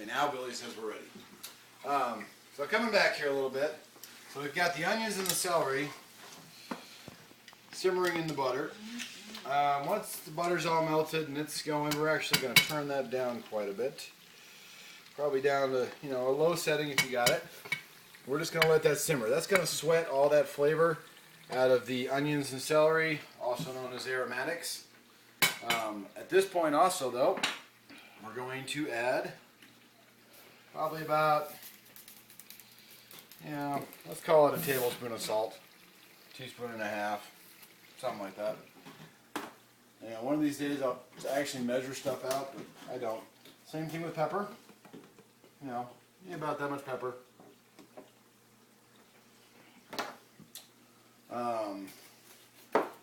now Billy says we're ready. So coming back here a little bit. So we've got the onions and the celery simmering in the butter. Once the butter's all melted and it's going, we're actually going to turn that down quite a bit. Probably down to, you know, a low setting if you got it. We're just going to let that simmer. That's going to sweat all that flavor out of the onions and celery, also known as aromatics. At this point also though, we're going to add probably about, you know, let's call it a tablespoon of salt, teaspoon and a half, something like that. You know, one of these days I'll actually measure stuff out, but I don't. Same thing with pepper. You know, about that much pepper.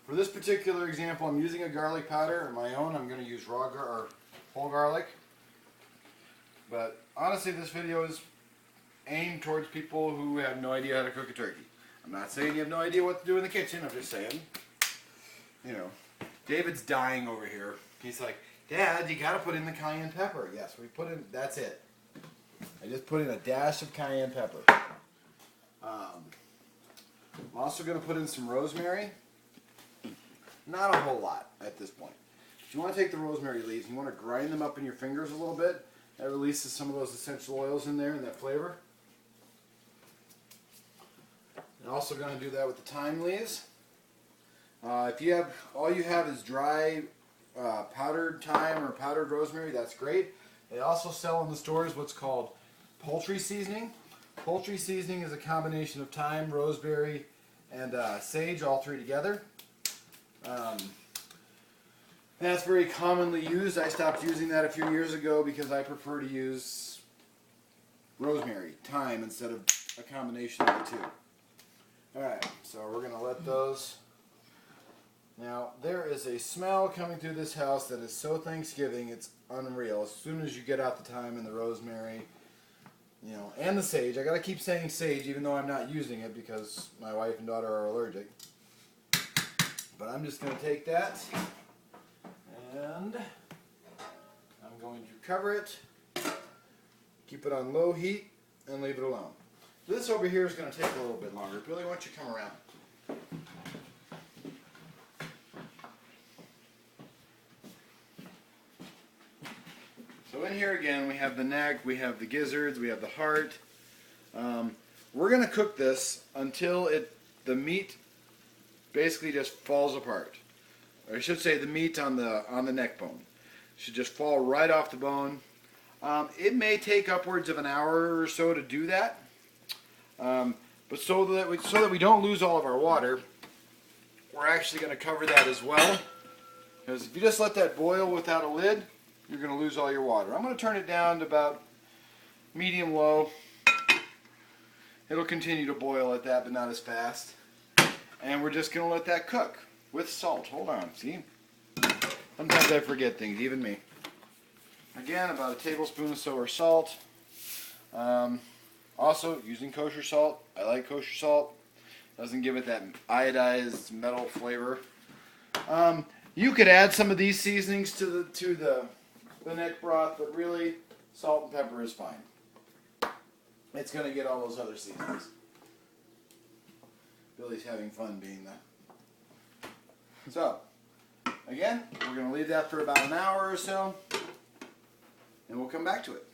For this particular example, I'm using a garlic powder. My own, I'm going to use raw or whole garlic. But honestly, this video is aimed towards people who have no idea how to cook a turkey. I'm not saying you have no idea what to do in the kitchen. I'm just saying, you know, David's dying over here. He's like, Dad, you got to put in the cayenne pepper. Yes, we put in. That's it. I just put in a dash of cayenne pepper. I'm also going to put in some rosemary. Not a whole lot at this point. If you want to take the rosemary leaves, you want to grind them up in your fingers a little bit. That releases some of those essential oils in there and that flavor. I'm also going to do that with the thyme leaves. If you have, all you have is dry powdered thyme or powdered rosemary, that's great. They also sell in the stores what's called poultry seasoning. Poultry seasoning is a combination of thyme, rosemary, and sage, all three together. That's very commonly used. I stopped using that a few years ago because I prefer to use rosemary, thyme, instead of a combination of the two. Alright, so we're going to let those... Now, there is a smell coming through this house that is so Thanksgiving, it's unreal. As soon as you get out the thyme and the rosemary, you know, and the sage. I gotta keep saying sage even though I'm not using it because my wife and daughter are allergic. But I'm just gonna take that and I'm going to cover it, keep it on low heat, and leave it alone. This over here is gonna take a little bit longer. Billy, why don't you come around? So in here again we have the neck, we have the gizzards, we have the heart. We're going to cook this until the meat basically just falls apart. Or I should say the meat on the neck bone should just fall right off the bone. It may take upwards of an hour or so to do that. But so that we don't lose all of our water, we're actually going to cover that as well. Because if you just let that boil without a lid, you're going to lose all your water. I'm going to turn it down to about medium-low. It'll continue to boil at that, but not as fast. And we're just going to let that cook with salt. Hold on, see? Sometimes I forget things, even me. Again, about a tablespoon or so of salt. Also, using kosher salt. I like kosher salt. Doesn't give it that iodized metal flavor. You could add some of these seasonings to the neck broth, but really, salt and pepper is fine. It's going to get all those other seasonings. Billy's having fun being that. So, again, we're going to leave that for about an hour or so, and we'll come back to it.